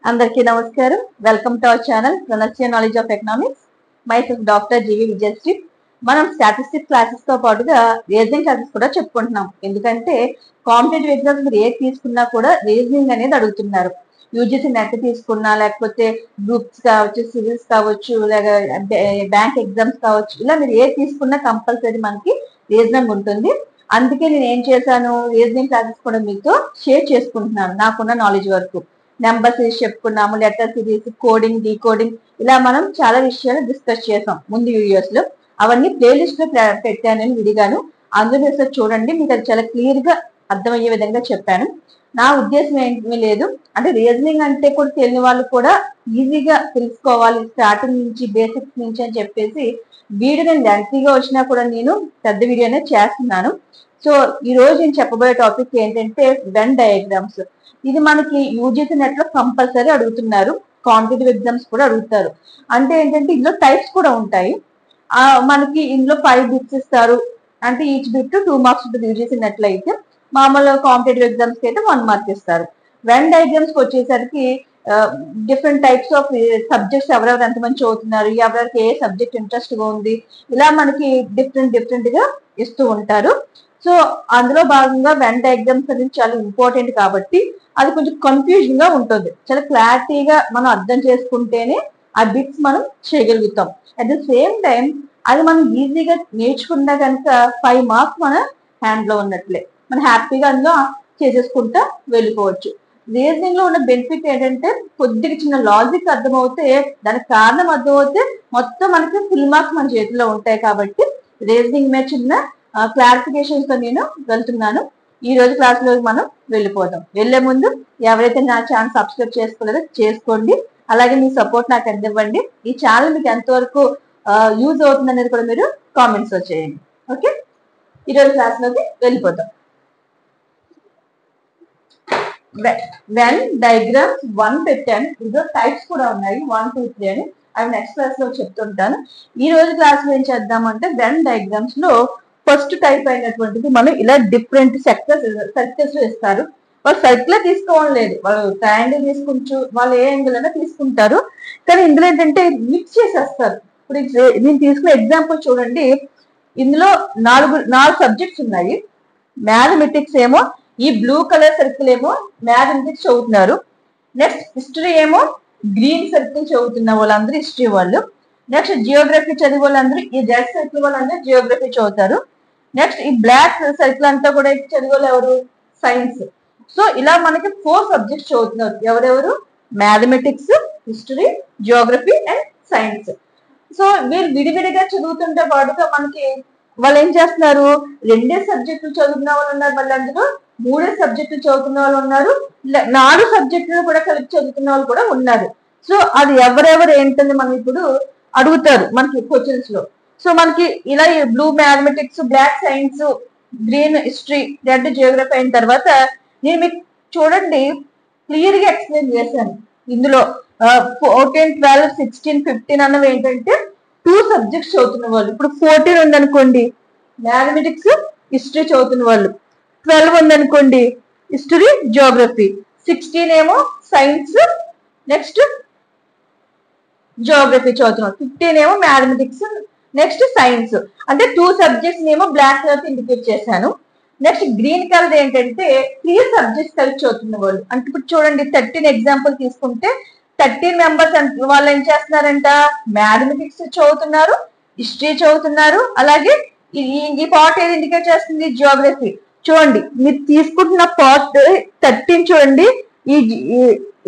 అందరికీ నమస్కారం. Welcome to our channel pronounce your knowledge of economics. Myself doctor GV Vijayasri. మనం statistics classes తో పాటుగా రీజనింగ్ క్లాసెస్ కూడా చెప్పుకుంటున్నాం. ఎందుకంటే కాంపిటేటివ్ ఎగ్జామ్స్ మీరు ఏది తీసుకున్నా కూడా రీజనింగ్ అనేది అడుగుతున్నారు. యూజీసీ నెట్ తీసుకున్నా, లేకపోతే గ్రూప్స్ కావచ్చు, సివిల్స్ కావచ్చు, లేదా బ్యాంక్ ఎగ్జామ్స్ కావచ్చు, ఇలా మీరు ఏది తీసుకున్నా కంపల్సరీ మనకి రీజనింగ్ ఉంటుంది. అందుకే నేను ఏం చేశాను, రీజనింగ్ క్లాసెస్ కూడా మీతో షేర్ చేసుకుంటున్నాను నాకున్న నాలెడ్జ్ వరకు. నెంబర్ సిరీస్ చెప్పుకున్నాము, లెటర్ సిరీస్, కోడింగ్, డీకోడింగ్, ఇలా మనం చాలా విషయాలు డిస్కస్ చేసాం ముందు వీడియోస్ లో. అవన్నీ ప్లేలిస్ట్ లో పెట్టాను నేను విడిగాను. అందులో చూడండి, మీకు అది చాలా క్లియర్ గా అర్థమయ్యే విధంగా చెప్పాను. నా ఉద్దేశం ఏమీ లేదు, అంటే రీజనింగ్ అంటే కూడా తెలియని వాళ్ళు కూడా ఈజీగా తెలుసుకోవాలి స్టార్టింగ్ నుంచి, బేసిక్స్ నుంచి అని చెప్పేసి వీడియో నేను లెంతీగా వచ్చినా కూడా నేను పెద్ద వీడియోనే చేస్తున్నాను. సో ఈ రోజు నేను చెప్పబోయే టాపిక్ ఏంటంటే వెన్ డయాగ్రామ్స్. ఇది మనకి యూజీసీ నెట్ లో కంపల్సరీ అడుగుతున్నారు, కాంపిటేటివ్ ఎగ్జామ్స్ కూడా అడుగుతారు. అంటే ఏంటంటే ఇందులో టైప్స్ కూడా ఉంటాయి. మనకి ఇందులో 5 బిట్స్ ఇస్తారు, అంటే ఈచ్ బిట్ 2 మార్క్స్ ఉంటుంది యూజీసీ నెట్ లో అయితే. మామూలు కాంపిటేటివ్ ఎగ్జామ్స్ కి అయితే 1 మార్క్ ఇస్తారు. వెన్ డయాగ్రామ్స్ కి వచ్చేసరికి డిఫరెంట్ టైప్స్ ఆఫ్ సబ్జెక్ట్స్ ఎవరెవరు ఎంతమంది చదువుతున్నారు, ఎవరికి ఏ సబ్జెక్ట్ ఇంట్రెస్ట్ గా ఉంది, ఇలా మనకి డిఫరెంట్ గా ఇస్తూ ఉంటారు. సో అందులో భాగంగా వెన్ డయాగ్రామ్స్ అనేది చాలా ఇంపార్టెంట్ కాబట్టి అది కొంచెం కన్ఫ్యూజన్ గా ఉంటుంది. చాలా క్లారిటీగా మనం అర్థం చేసుకుంటేనే ఆ బిట్స్ మనం చేయగలుగుతాం. అట్ ద సేమ్ టైం అది మనం ఈజీగా నేర్చుకున్నా కనుక 5 మార్క్స్ మన హ్యాండ్ లో ఉన్నట్లే, మనం హ్యాపీగా అందులో చేసేసుకుంటా వెళ్ళిపోవచ్చు. రీజనింగ్ లో ఉన్న బెనిఫిట్ ఏంటంటే కొద్దిగా చిన్న లాజిక్ అర్థమవుతే, దానికి కారణం అర్థమవుతే మొత్తం మనకి ఫుల్ మార్క్స్ మన చేతిలో ఉంటాయి. కాబట్టి రీజనింగ్ మీద చిన్న క్లారిఫికేషన్స్ తో నేను వెళ్తున్నాను. ఈ రోజు క్లాస్ లో మనం వెళ్ళిపోదాం. వెళ్లే ముందు ఎవరైతే నా ఛానల్ సబ్స్క్రైబ్ చేసుకోలేదో చేసుకోండి, అలాగే మీ సపోర్ట్ నాకు అందివ్వండి. ఈ ఛానల్ మీకు ఎంతవరకు యూజ్ అవుతుంది అనేది కూడా మీరు కామెంట్స్ లో చేయండి. ఓకే, ఈ రోజు క్లాస్ లోకి వెళ్ళిపోదాం. వెన్ డయాగ్రామ్స్ 1 పెట్టాను, ఇందులో టైప్స్ కూడా ఉన్నాయి 1, 2, 3 అని. అవి నెక్స్ట్ క్లాస్ లో చెప్తుంటాను. ఈ రోజు క్లాస్ లో ఏం చేద్దామంటే వెన్ డయాగ్రామ్స్ లో ఫస్ట్ టైప్ అయినటువంటిది మనం ఇలా డిఫరెంట్ సర్కిల్స్ లో ఇస్తారు. వాళ్ళు సర్కిల్ తీసుకోవడం లేదు, వాళ్ళు ట్రయాంగిల్ తీసుకుంటూ వాళ్ళు ఏ యాంగిల్ అయినా తీసుకుంటారు. కానీ ఇందులో ఏంటంటే మిక్స్ చేసేస్తారు. ఇప్పుడు నేను తీసుకున్న ఎగ్జాంపుల్ చూడండి. ఇందులో 4 సబ్జెక్ట్స్ ఉన్నాయి. మ్యాథమెటిక్స్ ఏమో ఈ బ్లూ కలర్ సర్కిల్ ఏమో మ్యాథమెటిక్స్ చదువుతున్నారు. నెక్స్ట్ హిస్టరీ ఏమో గ్రీన్ సర్కిల్ చదువుతున్న వాళ్ళందరూ హిస్టరీ వాళ్ళు. నెక్స్ట్ జియోగ్రఫీ చదివే వాళ్ళందరూ ఈ రెడ్ సర్కిల్ వాళ్ళందరూ జియోగ్రఫీ చదువుతారు. నెక్స్ట్ ఈ బ్లాక్ సర్కిల్ అంతా కూడా చదివే వాళ్ళు ఎవరు, సైన్స్. సో ఇలా మనకి 4 సబ్జెక్ట్స్ చదువుతున్నారు. ఎవరెవరు, mathematics, history, Geography and science. So వీళ్ళు విడివిడిగా చదువుతుంటే పాటుగా మనకి వాళ్ళు ఏం చేస్తున్నారు, 2 సబ్జెక్టులు చదువుతున్న వాళ్ళు ఉన్నారు, వాళ్ళందరూ 3 సబ్జెక్టులు చదువుతున్న వాళ్ళు ఉన్నారు, 4 సబ్జెక్టులు కూడా కలిపి చదువుతున్న వాళ్ళు కూడా ఉన్నారు. సో అది ఎవరెవరు ఏంటని మనం ఇప్పుడు అడుగుతారు మనకి క్వశ్చన్స్ లో. సో మనకి ఇలా blue mathematics, black science, green history, red geography అయిన తర్వాత నేను మీకు చూడండి క్లియర్ గా ఎక్స్ప్లెయిన్ చేశాను. ఇందులో 14, 12, 16, 15 అన్నవి ఏంటంటే 2 సబ్జెక్ట్స్ చదువుతున్న వాళ్ళు. ఇప్పుడు 14 ఉందనుకోండి మ్యాథమెటిక్స్, హిస్టరీ చదువుతున్న వాళ్ళు. 12 ఉందనుకోండి హిస్టరీ, జియోగ్రఫీ. 16 ఏమో సైన్స్, నెక్స్ట్ జియోగ్రఫీ చదువుతున్నారు. 15 ఏమో మ్యాథమెటిక్స్, నెక్స్ట్ సైన్స్. అంటే 2 సబ్జెక్ట్స్ ఏమో బ్లాక్ కలర్ ఇండికేట్ చేశాను. నెక్స్ట్ గ్రీన్ కలర్ ఏంటంటే 3 సబ్జెక్ట్స్ కలిసి చదువుతున్న వాళ్ళు. అంటే ఇప్పుడు చూడండి 13 ఎగ్జాంపుల్ తీసుకుంటే 13 మెంబర్స్ వాళ్ళు ఏం చేస్తున్నారంట, మ్యాథమెటిక్స్ చదువుతున్నారు, హిస్టరీ చదువుతున్నారు, అలాగే ఈ పార్ట్ ఏది ఇండికేట్ చేస్తుంది, జియోగ్రఫీ. చూడండి మీరు తీసుకుంటున్న పార్ట్ 13 చూడండి,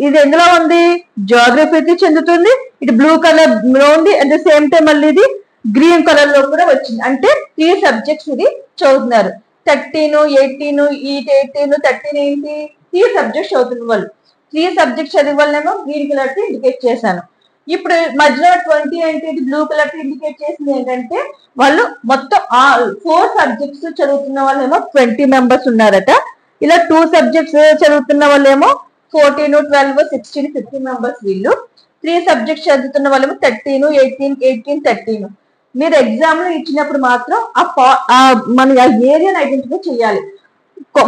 ఇది ఎందులో ఉంది, జియోగ్రఫీకి చెందుతుంది. ఇటు బ్లూ కలర్ లో ఉంది, అట్ ద సేమ్ టైం మళ్ళీ ఇది గ్రీన్ కలర్ లో కూడా వచ్చింది. అంటే 3 సబ్జెక్ట్స్ ఇది చదువుతున్నారు. 13, 18, 18, 13 ఏంటి, 3 సబ్జెక్ట్స్ చదువుతున్న వాళ్ళు. 3 సబ్జెక్ట్స్ చదివే వాళ్ళేమో గ్రీన్ కలర్ తో ఇండికేట్ చేశాను. ఇప్పుడు మధ్యలో 20 ఏంటి, బ్లూ కలర్ తో ఇండికేట్ చేసింది ఏంటంటే వాళ్ళు మొత్తం 4 సబ్జెక్ట్స్ చదువుతున్న వాళ్ళేమో 20 మెంబర్స్ ఉన్నారట. ఇలా 2 సబ్జెక్ట్స్ చదువుతున్న వాళ్ళేమో 14, 12, 16, 15 మెంబర్స్ వీళ్ళు. 3 సబ్జెక్ట్స్ చదువుతున్న వాళ్ళేమో 13, 18, 18, 13. మీరు ఎగ్జామ్ లో ఇచ్చినప్పుడు మాత్రం మన ఏరియాని ఐడెంటిఫై చేయాలి.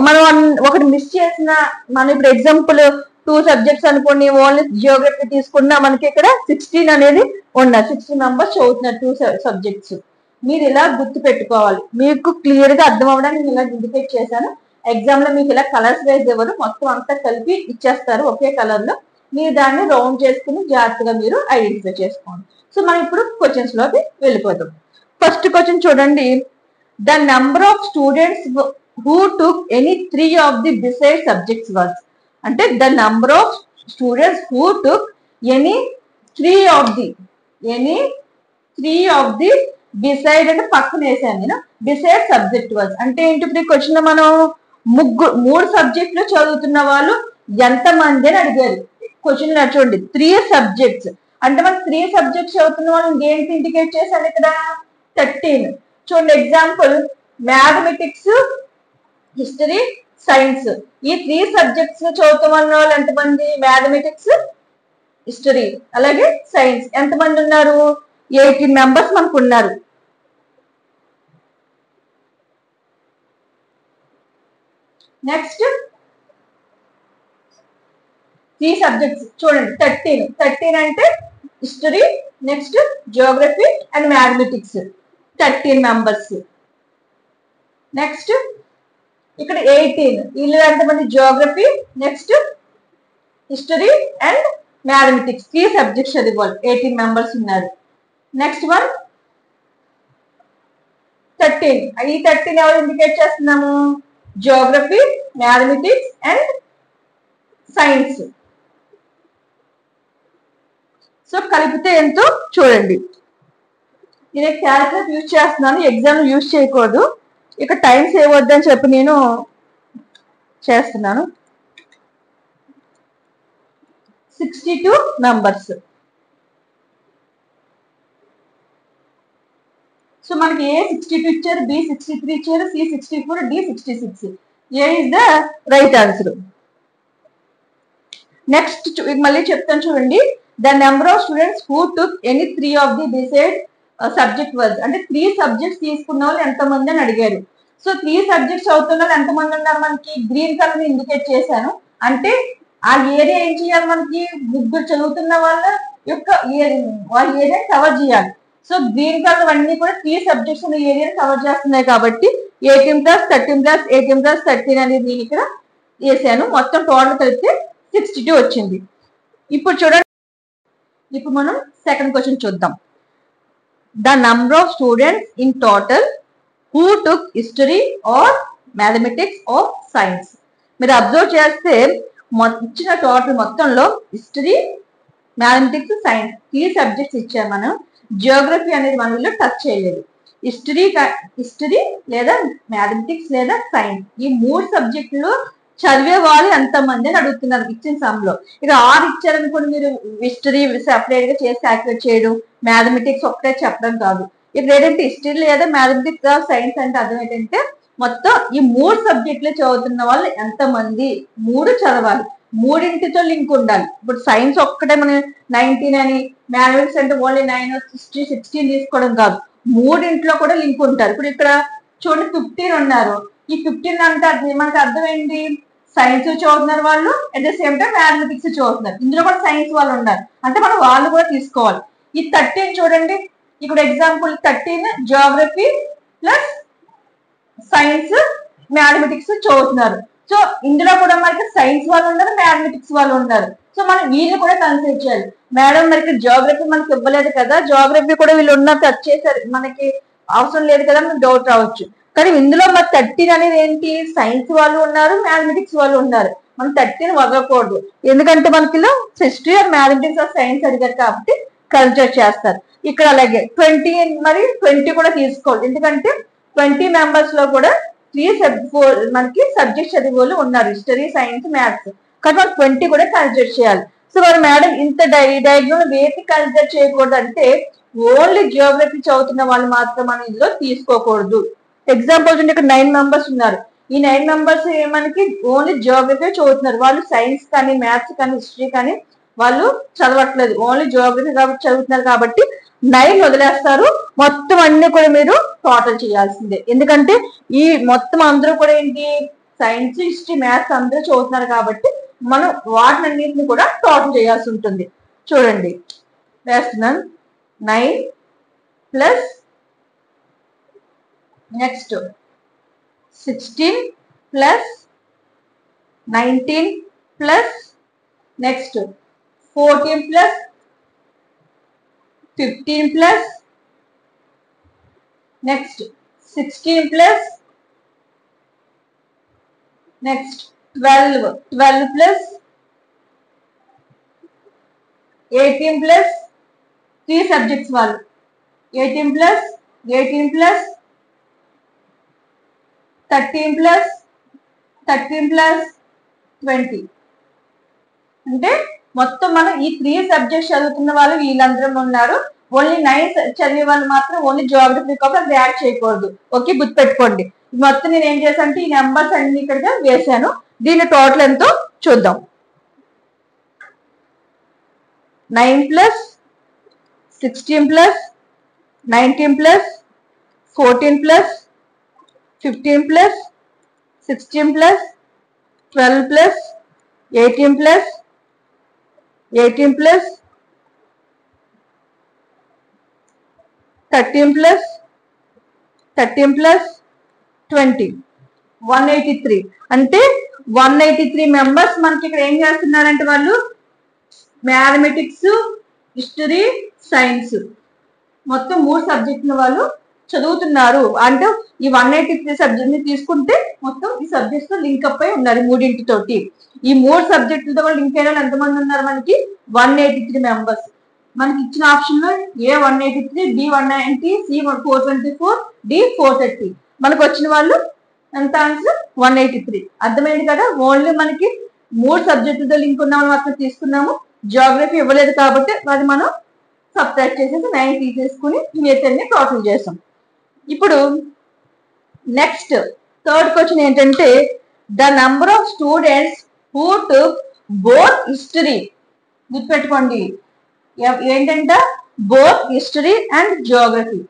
మనం ఒకటి మిస్ చేసిన, మనం ఇప్పుడు ఎగ్జాంపుల్ 2 సబ్జెక్ట్స్ అనుకోండి, ఓన్లీ జియోగ్రఫీ తీసుకున్నా మనకి ఇక్కడ 16 అనేది ఉన్నారు. 16 మెంబర్స్ చదువుతున్నారు 2 సబ్జెక్ట్స్. మీరు ఇలా గుర్తు పెట్టుకోవాలి. మీకు క్లియర్ గా అర్థం అవ్వడానికి ఇలా ఇండికేట్ చేశాను. ఎగ్జామ్ లో మీకు ఇలా కలర్స్ వైజ్ ఎవరు మొత్తం అంతా కలిపి ఇచ్చేస్తారు ఒకే కలర్ లో. మీరు దాన్ని రౌండ్ చేసుకుని జాగ్రత్తగా మీరు ఐడెంటిఫై చేసుకోండి. సో మనం ఇప్పుడు క్వశ్చన్స్ లోకి వెళ్ళిపోతాం. ఫస్ట్ క్వశ్చన్ చూడండి. The number of students who took any 3 of the beside subjects was, అంటే the number of students who took any 3 of the beside అంటే పక్కన వేసాను నేను, beside subject was అంటే ఏంటి? ఇప్పుడు ఈ క్వశ్చన్ లో మనం 3 సబ్జెక్టులు చదువుతున్న వాళ్ళు ఎంతమంది అని అడిగారు. క్వశ్చన్ చూడండి, 3 సబ్జెక్ట్స్ అంటే మనం 3 సబ్జెక్ట్స్ చదువుతున్న వాళ్ళు ఏంటి ఇండికేట్ చేశాను ఇక్కడ? 13. చూడండి ఎగ్జాంపుల్, మ్యాథమెటిక్స్, హిస్టరీ, సైన్స్, ఈ 3 సబ్జెక్ట్స్ చదువుతున్న వాళ్ళు ఎంతమంది? మ్యాథమెటిక్స్, హిస్టరీ అలాగే సైన్స్ ఎంతమంది ఉన్నారు? 18 మెంబర్స్ మనకు ఉన్నారు. నెక్స్ట్ 3 సబ్జెక్ట్స్ చూడండి, 13 అంటే history, next geography and mathematics 13 members. Next ఇక్కడ 18, వీళ్ళు ఎంతమంది? Geography, next history and mathematics 3 subjects చదివాలి, 18 మెంబర్స్ ఉన్నారు. నెక్స్ట్ వన్ 13, ఈ 13 ఎవరు ఇండికేట్ చేస్తున్నాము? Geography, mathematics and science. So కలిపితే ఎంతో చూడండి. నేను క్యాలిక్యులేటర్ యూజ్ చేస్తున్నాను, ఎగ్జామ్ యూజ్ చేయకూడదు. ఇక టైం సేవ్ వద్దని చెప్పి నేను చేస్తున్నాను. 62 మెంబర్స్. సో మనకి ఏ 62 ఇచ్చారు, బి 63 ఇచ్చారు, C 64, D 66. A is the right answer. Next మళ్ళీ చెప్తాను చూడండి. The number of students who took any 3 of the beside subject word అంటే 3 సబ్జెక్ట్స్ తీసుకున్న వాళ్ళు ఎంతమంది అని అడిగారు. సో 3 సబ్జెక్ట్స్ చదువుతున్న వాళ్ళు ఎంతమంది ఉన్నారు? మనకి గ్రీన్ కలర్ ఇండికేట్ చేశాను. అంటే ఆ ఏరియా ఏం చేయాలి? మనకి 3 చదువుతున్న వాళ్ళ యొక్క ఏరియా కవర్ చేయాలి. సో గ్రీన్ కలర్ అన్ని కూడా 3 సబ్జెక్ట్స్ ఉన్న ఏరియాని కవర్ చేస్తున్నాయి కాబట్టి 18 + 13 + 18 + 13 అనేది నేను ఇక్కడ వేసాను. మొత్తం టోటల్ కలిపితే 62 వచ్చింది. ఇప్పుడు చూడండి, ఇప్పుడు మనం సెకండ్ క్వశ్చన్ చూద్దాం. The number of students in total who took history or mathematics or science. మీరు అబ్జర్వ్ చేస్తే ఇచ్చిన టోటల్ మొత్తంలో హిస్టరీ, మ్యాథమెటిక్స్, సైన్స్ 3 సబ్జెక్ట్స్ ఇచ్చారు. మనం జియోగ్రఫీ అనేది మన వీళ్ళు టచ్ చేయలేదు. హిస్టరీ లేదా మ్యాథమెటిక్స్ లేదా సైన్స్ ఈ 3 సబ్జెక్టులు చదివే వాళ్ళు ఎంతమంది అని అడుగుతున్నారు ఇచ్చిన సమ్లో. ఇక 6 ఇచ్చారనుకోండి, మీరు హిస్టరీ సెపరేట్ గా చేసి క్యాల్కులేట్ చేయడం, మ్యాథమెటిక్స్ ఒక్కటే చెప్పడం కాదు. ఇక్కడ ఏంటంటే హిస్టరీ లేదా మ్యాథమెటిక్స్ సైన్స్ అంటే అర్థం ఏంటంటే మొత్తం ఈ 3 సబ్జెక్టులు చదువుతున్న వాళ్ళు ఎంతమంది, 3 చదవాలి, 3తో లింక్ ఉండాలి. ఇప్పుడు సైన్స్ ఒక్కటే మనం 19 అని, మ్యాథమెటిక్స్ అంటే ఓన్లీ 9, 16 తీసుకోవడం కాదు, 3 కూడా లింక్ ఉంటారు. ఇప్పుడు ఇక్కడ చూడండి 15 ఉన్నారు. ఈ 15 అంటే మనకి అర్థం ఏంటి? సైన్స్ చదువుతున్నారు వాళ్ళు, at the same time mathematics చదువుతున్నారు, ఇందులో కూడా సైన్స్ వాళ్ళు ఉన్నారు అంటే మనం వాళ్ళు కూడా తీసుకోవాలి. ఈ 13 చూడండి, ఇక్కడ example 13 Geography plus science mathematics చదువుతున్నారు. సో ఇందులో కూడా మనకి సైన్స్ వాళ్ళు ఉన్నారు, మ్యాథమెటిక్స్ వాళ్ళు ఉన్నారు. సో మనం వీళ్ళు కూడా కన్సిడర్ చేయాలి. మేడం మరి జియోగ్రఫీ మనకి ఇవ్వలేదు కదా, జియోగ్రఫీ కూడా వీళ్ళు ఉన్నారు టచ్ చేశారు, మనకి అవసరం లేదు కదా అని డౌట్ రావచ్చు. కానీ ఇందులో మరి 13 అనేది ఏంటి? సైన్స్ వాళ్ళు ఉన్నారు, మ్యాథమెటిక్స్ వాళ్ళు ఉన్నారు. మనం 13 వదలకూడదు, ఎందుకంటే మనకి history or mathematics are science అడిగారు కాబట్టి కన్సిడర్ చేస్తారు. ఇక్కడ అలాగే 20 మరి 20 కూడా తీసుకోవాలి, ఎందుకంటే 20 మెంబర్స్ లో కూడా 3 మనకి సబ్జెక్ట్ చదివే వాళ్ళు ఉన్నారు, హిస్టరీ, సైన్స్, మ్యాథ్స్. కానీ మనం 20 కూడా కన్సిడర్ చేయాలి. సో మరి మేడం ఇంత డయాగ్రామ్ వేసి కన్సిడర్ చేయకూడదు అంటే ఓన్లీ జియోగ్రఫీ చదువుతున్న వాళ్ళు మాత్రం మనం ఇందులో తీసుకోకూడదు. ఎగ్జాంపుల్ చూడండి, ఇక్కడ 9 మెంబర్స్ ఉన్నారు. ఈ 9 మెంబర్స్ మనకి ఓన్లీ జియోగ్రఫీ చదువుతున్నారు, వాళ్ళు సైన్స్ కానీ మ్యాథ్స్ కానీ హిస్టరీ కానీ వాళ్ళు చదవట్లేదు, ఓన్లీ జియోగ్రఫీ కాబట్టి చదువుతున్నారు కాబట్టి 9 వదిలేస్తారు. మొత్తం అన్ని కూడా మీరు టోటల్ చేయాల్సిందే, ఎందుకంటే ఈ మొత్తం అందరూ కూడా ఏంటి? సైన్స్, హిస్టరీ, మ్యాథ్స్ అందరూ చదువుతున్నారు కాబట్టి మనం వాటినన్నింటిని కూడా టోటల్ చేయాల్సి ఉంటుంది. చూడండి వేస్తున్నాను. 9 plus next 16 plus 19 plus next 14 plus 15 plus next 16 plus next 12 plus 18 plus 3 subjects వాళ్ళు 18 ప్లస్ 13 ప్లస్ 20 అంటే మొత్తం మనం ఈ 3 సబ్జెక్ట్స్ చదువుతున్న వాళ్ళు వీళ్ళందరూ ఉన్నారు. ఓన్లీ 9 చదివే వాళ్ళు మాత్రం ఓన్లీ జియోగ్రఫీ కాబట్టి యాడ్ చేయకూడదు. ఓకే, గుర్తుపెట్టుకోండి. మొత్తం నేను ఏం చేశాను అంటే ఈ నెంబర్స్ అన్ని ఇక్కడ వేసాను. దీని టోటల్ ఎంతో చూద్దాం. 9 plus 16 plus 19 plus 14 plus 15 plus 16 plus 12 plus 18 plus 13 plus 20 183. అంటే 183 మెంబర్స్ మనకి ఇక్కడ ఏం చేస్తున్నారంటే వాళ్ళు మ్యాథమెటిక్స్, హిస్టరీ, సైన్స్ మొత్తం 3 సబ్జెక్టులు వాళ్ళు చదువుతున్నారు. అంటే ఈ 183 సబ్జెక్ట్ ని తీసుకుంటే మొత్తం ఈ సబ్జెక్ట్స్ తో లింక్ అప్ అయి ఉన్నారు 3 ఈ 3 సబ్జెక్టులతో కూడా లింక్ అయిన ఎంతమంది ఉన్నారు మనకి 183 మెంబర్స్. మనకి ఇచ్చిన ఆప్షన్ లో ఏ 183, బి 190, సి 424, డి 430. మనకు వచ్చిన వాళ్ళు ఎంత ఆన్సర్ 183. అర్థమైంది కదా. ఓన్లీ మనకి 3 సబ్జెక్టులతో లింక్ ఉన్న వాళ్ళు మాత్రం తీసుకున్నాము. జియోగ్రఫీ ఇవ్వలేదు కాబట్టి అది మనం సబ్ట్రాక్ట్ చేసేసి 9 తీసేసుకుని మిగతాన్ని టోటల్ చేసాం. ఇప్పుడు నెక్స్ట్ థర్డ్ క్వశ్చన్ ఏంటంటే the number of students who took both history. గుర్తుపెట్టుకోండి ఏంటంటే both history and Geography.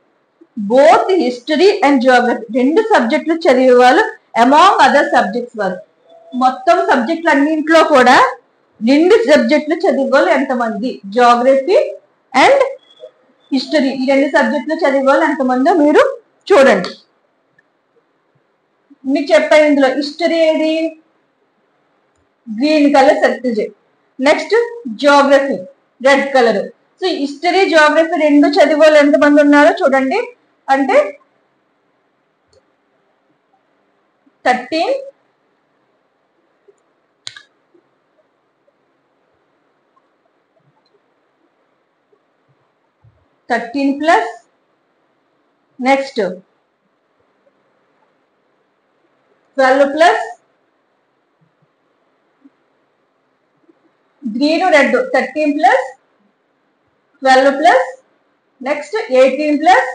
Both history and Geography 2 సబ్జెక్టులు చదివే వాళ్ళు అమాంగ్ అదర్ సబ్జెక్ట్స్ వాళ్ళు. మొత్తం సబ్జెక్టులు అన్నింటిలో కూడా 2 సబ్జెక్టులు చదివే వాళ్ళు ఎంతమంది? జియోగ్రఫీ అండ్ హిస్టరీ ఈ 2 సబ్జెక్టులు చదివే వాళ్ళు ఎంతమందో మీరు చూడండి. మీకు చెప్పాను ఇందులో హిస్టరీ ఏది గ్రీన్ కలర్ సర్కిల్ చేయి. Next Geography red colour. So history Geography 2 చదివే వాళ్ళు ఎంతమంది ఉన్నారో చూడండి. అంటే 13 plus next 12 plus green red 13 plus 12 plus next 18 plus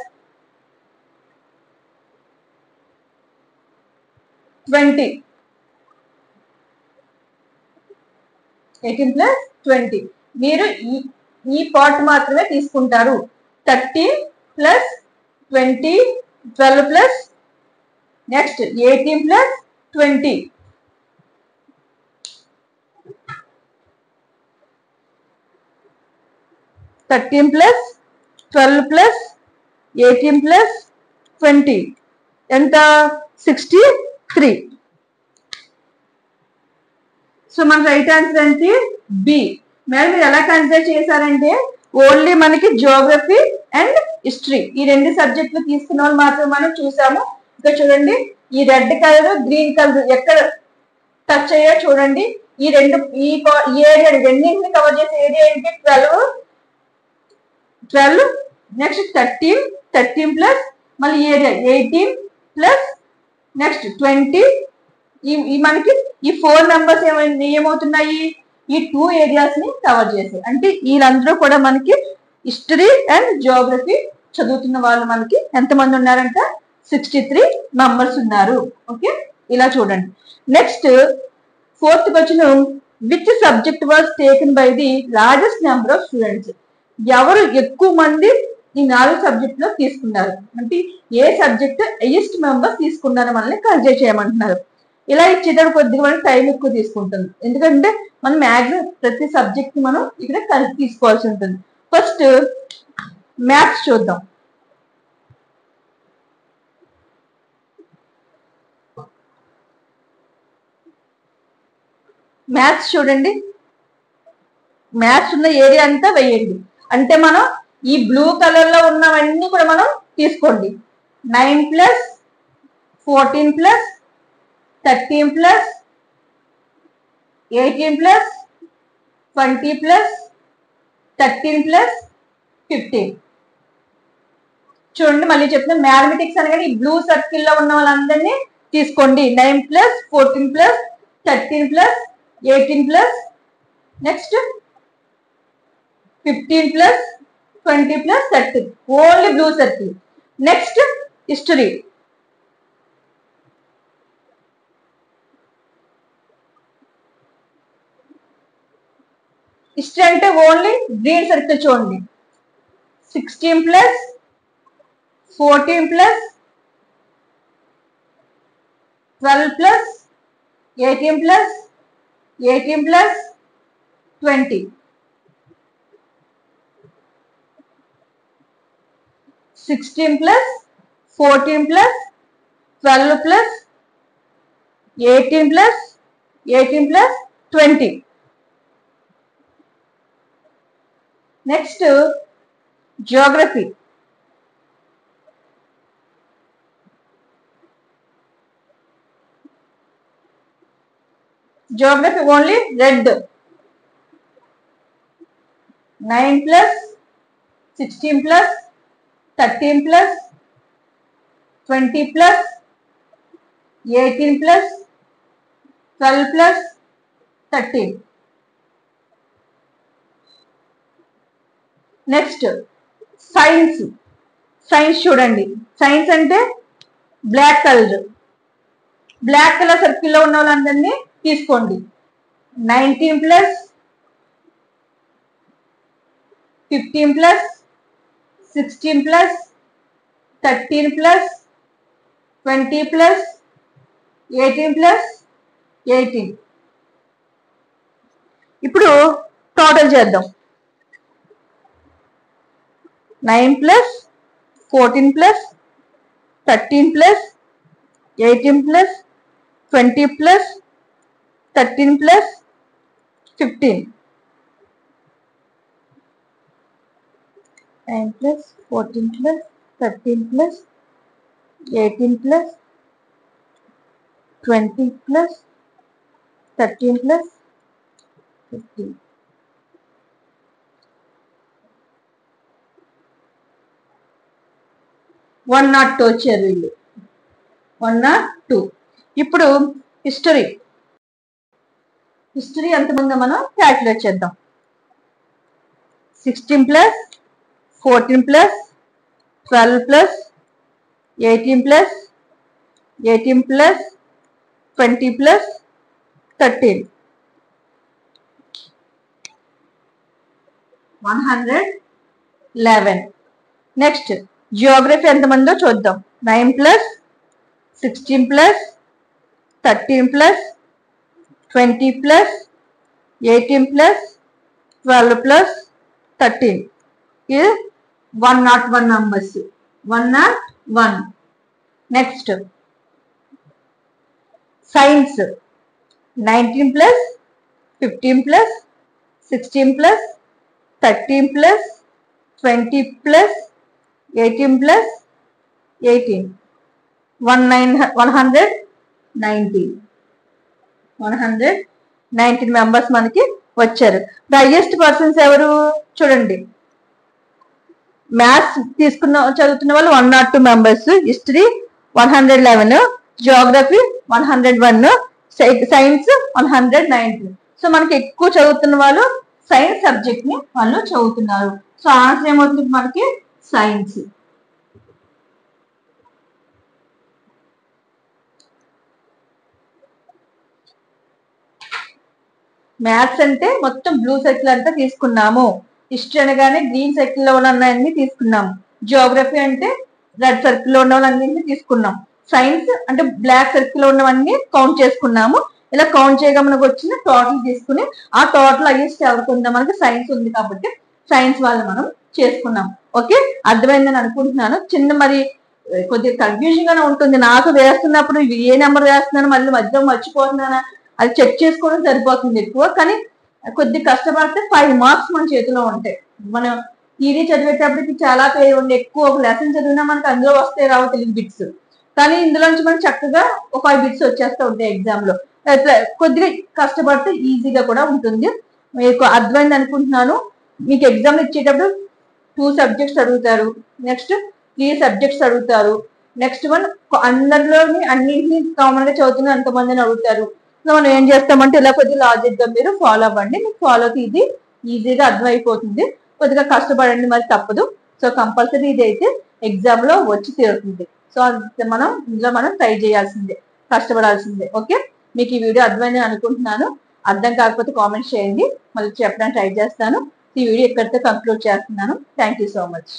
20 18 plus 20. మీరు ఈ పార్ట్ మాత్రమే తీసుకుంటారు. 13 plus 20 12 plus next 18 plus 20 13 plus 12 plus 18 plus 20 ఎంత 63. సో మన రైట్ ఆన్సర్ అంటే బి. మీరు ఎలా కన్సిడర్ చేశారంటే ఓన్లీ మనకి జియోగ్రఫీ అండ్ హిస్టరీ ఈ 2 సబ్జెక్టులు తీసుకున్న వాళ్ళు మాత్రం మనం చూసాము. ఇక్కడ చూడండి ఈ రెడ్ కలర్ గ్రీన్ కలర్ ఎక్కడ టచ్ అయ్యా చూడండి. ఈ ఏరియా రెండింటిని కవర్ చేసే ఏరియా ఏంటి 12 నెక్స్ట్ 13 ప్లస్ మళ్ళీ ఏరియా 18 ప్లస్ నెక్స్ట్ 20. ఈ మనకి ఈ 4 మెంబర్స్ ఏమవుతున్నాయి ఈ 2 ఏరియాస్ ని కవర్ చేసాయి. అంటే వీళ్ళందరూ కూడా మనకి హిస్టరీ అండ్ జియోగ్రఫీ చదువుతున్న వాళ్ళు మనకి ఎంతమంది ఉన్నారంట 63 మెంబర్స్ ఉన్నారు. ఓకే, ఇలా చూడండి. Next 4th question which subject was taken by the largest number of students. ఎవరు ఎక్కువ మంది ఈ 4 సబ్జెక్ట్ లో తీసుకున్నారు అంటే ఏ సబ్జెక్ట్ హైయెస్ట్ మెంబర్స్ తీసుకున్నారు మనల్ని కన్సిడర్ చేయమంటున్నారు. ఇలా ఇచ్చేటప్పుడు కొద్దిగా మనకి టైం ఎక్కువ తీసుకుంటుంది, ఎందుకంటే మనం మ్యాక్సిమం ప్రతి సబ్జెక్ట్ మనం ఇక్కడ కలిసి తీసుకోవాల్సి ఉంటుంది. ఫస్ట్ మ్యాథ్స్ చూద్దాం. మ్యాథ్స్ చూడండి, మ్యాథ్స్ ఉన్న ఏరియా అంతా వేయండి. అంటే మనం ఈ బ్లూ కలర్ లో ఉన్నవన్నీ కూడా మనం తీసుకోండి. 9 + 14 + 13 + 18 + 20 + 13 + 15. చూడండి, మళ్ళీ చెప్తున్నా, మ్యాథమెటిక్స్ అనగానే ఈ బ్లూ సర్కిల్ లో ఉన్న వాళ్ళందరినీ తీసుకోండి. 9 + 14 + 13 + 18 + next 15 + 20 + 13, only blue circle. Next history. History అంటే ఓన్లీ గ్రీన్ సర్కిల్ చూడండి. 16 + 14 + 12 + 18 + 18 + 20. 16 + 14 + 12 + 18 + 18 + 20. Next Geography. Geography only red. 9 + 16 + 13 + 20 + 18 + 12 + 13. Next science. Science చూడండి, సైన్స్ అంటే బ్లాక్ కలర్. బ్లాక్ కలర్ సర్కిల్లో ఉన్న వాళ్ళందరినీ తీసుకోండి. 19 + 15 + 16 + 13 + 20 + 18 + 18. ఇప్పుడు టోటల్ చేద్దాం. 9 + 14 + 13 + 18 + 20 + 13 + 15. 9 + 14 + 13 + 18 + 20 + 13 + 15. 102 వచ్చారు వీళ్ళు. 102. ఇప్పుడు హిస్టరీ. హిస్టరీ ఎంతమందో మనం క్యాల్కులేట్ చేద్దాం. 16 + 14 + 12 + 18 + 18 + 20 + 13. 111. నెక్స్ట్ జియోగ్రఫీ ఎంతమందో చూద్దాం. 9 + 16 + 13 + 20 + 18 + 12 + 13. ఇది 101 నంబర్స్. 101. Next science. 19 + 15 + 16 + 13 + 20 + 18 + 18. 119 మెంబర్స్ మనకి వచ్చారు. ద హైయెస్ట్ పర్సన్స్ ఎవరు చూడండి. మ్యాథ్స్ చదువుతున్న వాళ్ళు 102 members, history 111, Geography 101, science 119. So మనకి ఎక్కువ చదువుతున్న వాళ్ళు సైన్స్ సబ్జెక్ట్ ని వాళ్ళు చదువుతున్నారు. సో ఆన్సర్ ఏమవుతుంది మనకి? సైన్స్. మ్యాథ్స్ అంటే మొత్తం బ్లూ సర్కిల్ అంతా తీసుకున్నాము. హిస్టరీ అనగానే గ్రీన్ సర్కిల్ లో ఉన్న అన్ని తీసుకున్నాము. జియోగ్రఫీ అంటే రెడ్ సర్కిల్ లో ఉన్న వాళ్ళన్నింటినీ తీసుకున్నాం. సైన్స్ అంటే బ్లాక్ సర్కిల్ ఉన్నవన్నీ కౌంట్ చేసుకున్నాము. ఇలా కౌంట్ చేయగా మనకు వచ్చిన టోటల్ తీసుకుని ఆ టోటల్ అయ్యేసి ఎవరికి ఉందా, మనకి సైన్స్ ఉంది కాబట్టి సైన్స్ వాళ్ళు మనం చేసుకున్నాం. ఓకే, అర్థమైందని అనుకుంటున్నాను. చిన్న మరి కొద్దిగా కన్ఫ్యూజన్ గానే ఉంటుంది. నాకు వేస్తున్నప్పుడు ఏ నెంబర్ వేస్తున్నాను మళ్ళీ మధ్యలో మర్చిపోతున్నానా అది చెక్ చేసుకోవడం సరిపోతుంది ఎక్కువ. కానీ కొద్దిగా కష్టపడితే 5 మార్క్స్ మన చేతిలో ఉంటాయి. మనం థియరీ చదివేటప్పటికి చాలా పేరు ఉండి ఎక్కువ ఒక లెసన్ చదివినా మనకి అందులో వస్తే రావు తెలియదు బిట్స్. కానీ ఇందులో నుంచి మనం చక్కగా ఒక 5 బిట్స్ వచ్చేస్తూ ఉంటాయి ఎగ్జామ్ లో. కొద్దిగా కష్టపడితే ఈజీగా కూడా ఉంటుంది. మీకు అర్థమైంది అనుకుంటున్నాను. మీకు ఎగ్జామ్ ఇచ్చేటప్పుడు 2 సబ్జెక్ట్స్ అడుగుతారు, నెక్స్ట్ 3 సబ్జెక్ట్స్ అడుగుతారు, నెక్స్ట్ వన్ అందరిలోని అన్నింటినీ కామన్ గా చదువుతున్న అంతమందిని అడుగుతారు. సో మనం ఏం చేస్తామంటే ఇలా కొద్దిగా లాజిక్ గా మీరు ఫాలో అవ్వండి. మీకు ఫాలో అయితే ఈజీగా అర్థమైపోతుంది. కొద్దిగా కష్టపడండి, మరి తప్పదు. సో కంపల్సరీ ఇది అయితే ఎగ్జామ్ లో వచ్చి తీరుతుంది. సో ఇందులో మనం ట్రై చేయాల్సిందే, కష్టపడాల్సిందే. ఓకే, మీకు ఈ వీడియో అర్థమైందని అనుకుంటున్నాను. అర్థం కాకపోతే కామెంట్ చేయండి, మళ్ళీ చెప్పడానికి ట్రై చేస్తాను. ఈ వీడియో ఇక్కడితో కంక్లూడ్ చేస్తున్నాను. Thank you so much.